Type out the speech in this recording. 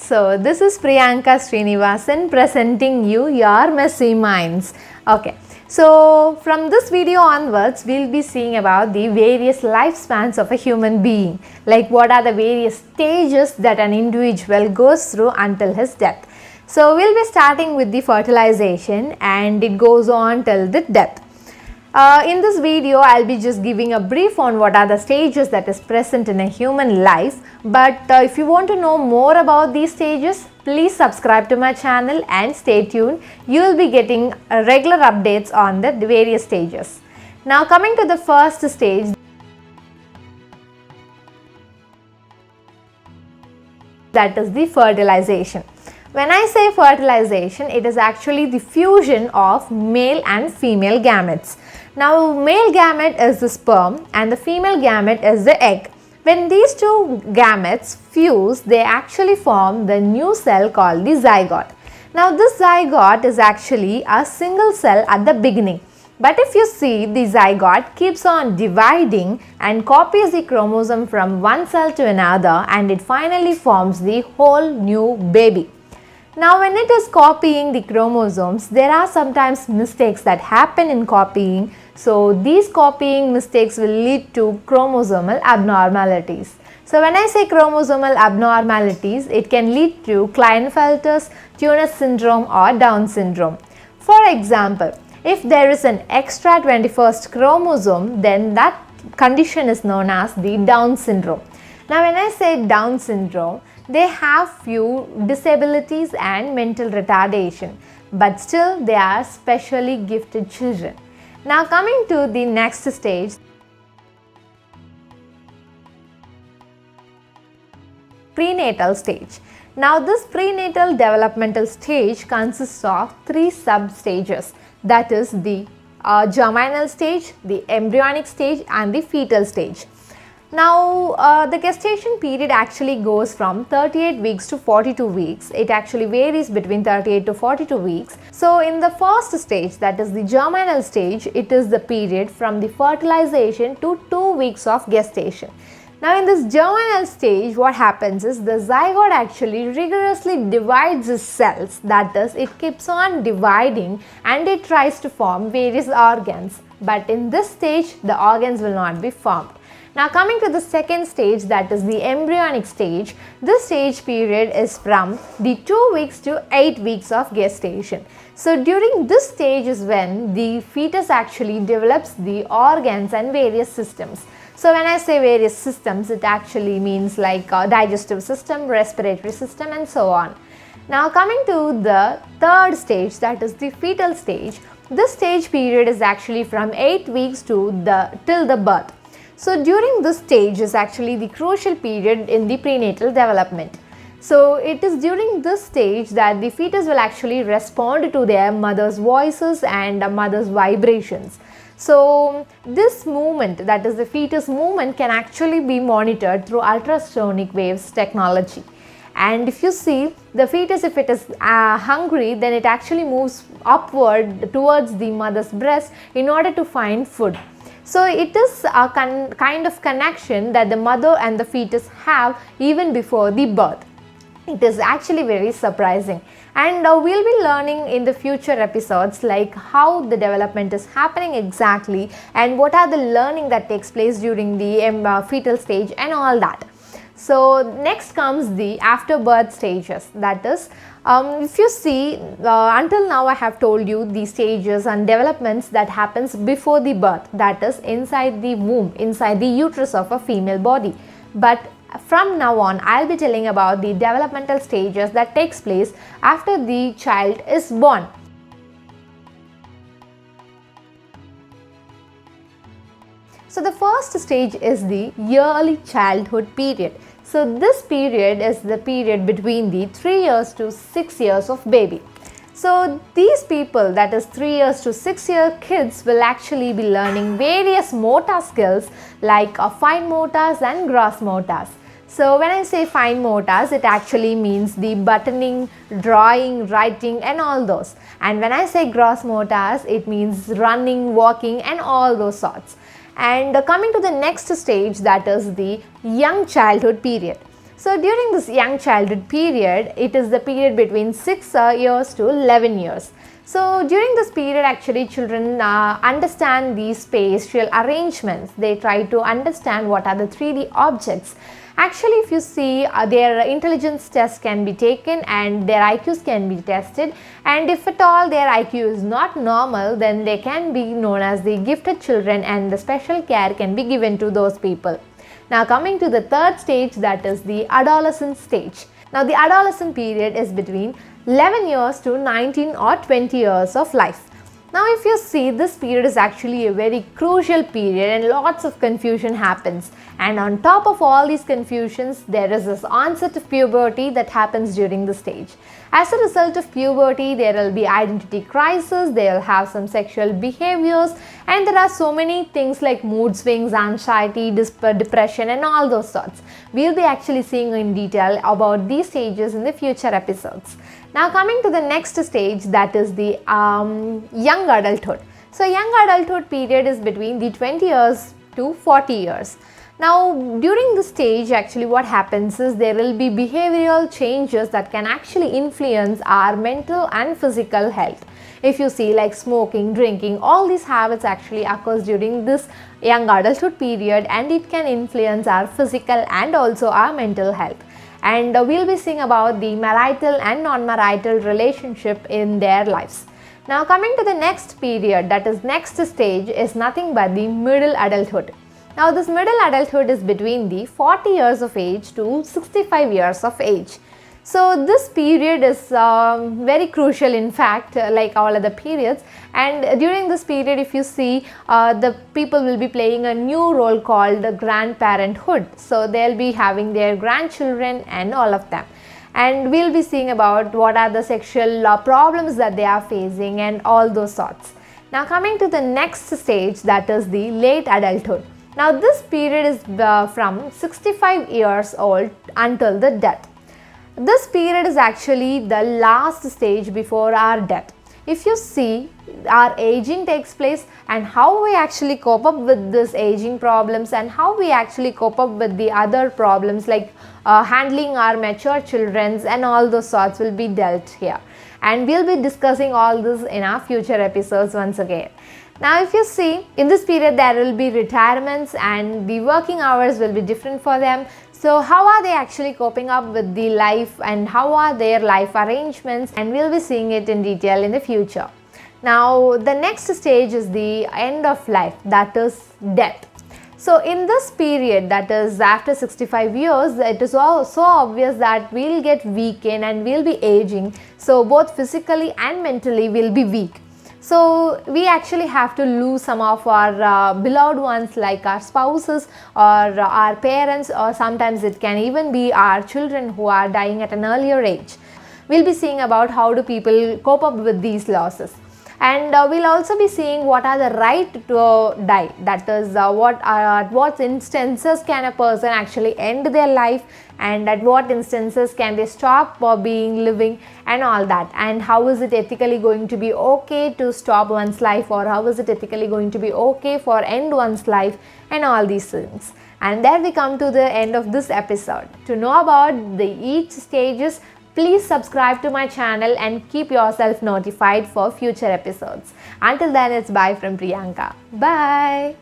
So this is Priyanka Srinivasan presenting you your messy minds. Okay. So from this video onwards, we'll be seeing about the various lifespans of a human being, like what are the various stages that an individual goes through until his death. So we'll be starting with the fertilization and it goes on till the death. In this video, I'll be just giving a brief on what are the stages that is present in a human life. But if you want to know more about these stages, please subscribe to my channel and stay tuned. You will be getting regular updates on the various stages. Now coming to the first stage, that is the fertilization. When I say fertilization, it is actually the fusion of male and female gametes. Now, male gamete is the sperm and the female gamete is the egg. When these two gametes fuse, they actually form the new cell called the zygote. Now, this zygote is actually a single cell at the beginning. But if you see, the zygote keeps on dividing and copies the chromosome from one cell to another, and it finally forms the whole new baby. Now when it is copying the chromosomes, there are sometimes mistakes that happen in copying. So these copying mistakes will lead to chromosomal abnormalities. So when I say chromosomal abnormalities, it can lead to Klinefelter's, Turner syndrome or Down syndrome. For example, if there is an extra 21st chromosome, then that condition is known as the Down syndrome. Now when I say Down syndrome, they have few disabilities and mental retardation, but still they are specially gifted children. Now coming to the next stage, prenatal stage. Now this prenatal developmental stage consists of three sub-stages, that is the germinal stage, the embryonic stage and the fetal stage. Now, the gestation period actually goes from 38 weeks to 42 weeks. It actually varies between 38 to 42 weeks. So, in the first stage, that is the germinal stage, it is the period from the fertilization to 2 weeks of gestation. Now, in this germinal stage, what happens is the zygote actually rigorously divides its cells. That is, it keeps on dividing and it tries to form various organs. But in this stage, the organs will not be formed. Now coming to the second stage, that is the embryonic stage, this stage period is from the 2 weeks to 8 weeks of gestation. So during this stage is when the fetus actually develops the organs and various systems. So when I say various systems, it actually means like digestive system, respiratory system and so on. Now coming to the third stage, that is the fetal stage, this stage period is actually from 8 weeks to till the birth. So during this stage is actually the crucial period in the prenatal development. So it is during this stage that the fetus will actually respond to their mother's voices and mother's vibrations. So this movement, that is the fetus movement, can actually be monitored through ultrasonic waves technology. And if you see the fetus, if it is hungry, then it actually moves upward towards the mother's breast in order to find food. So it is a kind of connection that the mother and the fetus have even before the birth. It is actually very surprising, and we'll be learning in the future episodes like how the development is happening exactly and what are the learning that takes place during the fetal stage and all that. So next comes the after birth stages, that is if you see until now I have told you the stages and developments that happens before the birth, that is inside the womb, inside the uterus of a female body. But from now on I'll be telling about the developmental stages that takes place after the child is born. So the first stage is the early childhood period. So this period is the period between the 3 years to 6 years of baby. So these people, that is 3 years to 6 year kids, will actually be learning various motor skills like fine motors and gross motors. So when I say fine motors, it actually means the buttoning, drawing, writing and all those. And when I say gross motors, it means running, walking and all those sorts. And coming to the next stage, that is the young childhood period. So during this young childhood period, it is the period between 6 years to 11 years. So during this period, actually children understand the spatial arrangements. They try to understand what are the 3D objects. Actually, if you see, their intelligence tests can be taken and their IQs can be tested, and if at all their IQ is not normal, then they can be known as the gifted children and the special care can be given to those people. Now coming to the third stage, that is the adolescent stage. Now the adolescent period is between 11 years to 19 or 20 years of life. Now if you see, this period is actually a very crucial period and lots of confusion happens, and on top of all these confusions, there is this onset of puberty that happens during the stage. As a result of puberty, there will be identity crisis, they will have some sexual behaviors, and there are so many things like mood swings, anxiety, depression and all those sorts. We will be actually seeing in detail about these stages in the future episodes. Now coming to the next stage, that is the young adulthood. So young adulthood period is between the 20 years to 40 years. Now during this stage, actually what happens is there will be behavioral changes that can actually influence our mental and physical health. If you see, like smoking, drinking, all these habits actually occurs during this young adulthood period, and it can influence our physical and also our mental health. And we'll be seeing about the marital and non-marital relationship in their lives. Now coming to the next period, that is next stage, is nothing but the middle adulthood. Now this middle adulthood is between the 40 years of age to 65 years of age. So this period is very crucial, in fact, like all other periods, and during this period, if you see, the people will be playing a new role called grandparenthood. So they'll be having their grandchildren and all of them, and we'll be seeing about what are the sexual problems that they are facing and all those sorts. Now coming to the next stage, that is the late adulthood. Now this period is from 65 years old until the death. This period is actually the last stage before our death. If you see, our aging takes place, and how we actually cope up with this aging problems and how we actually cope up with the other problems like handling our mature children and all those sorts will be dealt here. And we'll be discussing all this in our future episodes once again. Now if you see, in this period there will be retirements and the working hours will be different for them. So how are they actually coping up with the life and how are their life arrangements, and we'll be seeing it in detail in the future. Now the next stage is the end of life, that is death. So in this period, that is after 65 years, it is also obvious that we'll get weakened and we'll be aging. So both physically and mentally we'll be weak. So we actually have to lose some of our beloved ones like our spouses or our parents, or sometimes it can even be our children who are dying at an earlier age. We'll be seeing about how do people cope up with these losses. And we'll also be seeing what are the right to die, that is at what instances can a person actually end their life, and at what instances can they stop being living and all that, and how is it ethically going to be okay to stop one's life, or how is it ethically going to be okay for end one's life, and all these things. And there we come to the end of this episode. To know about the each stages, please subscribe to my channel and keep yourself notified for future episodes. Until then, it's bye from Priyanka. Bye.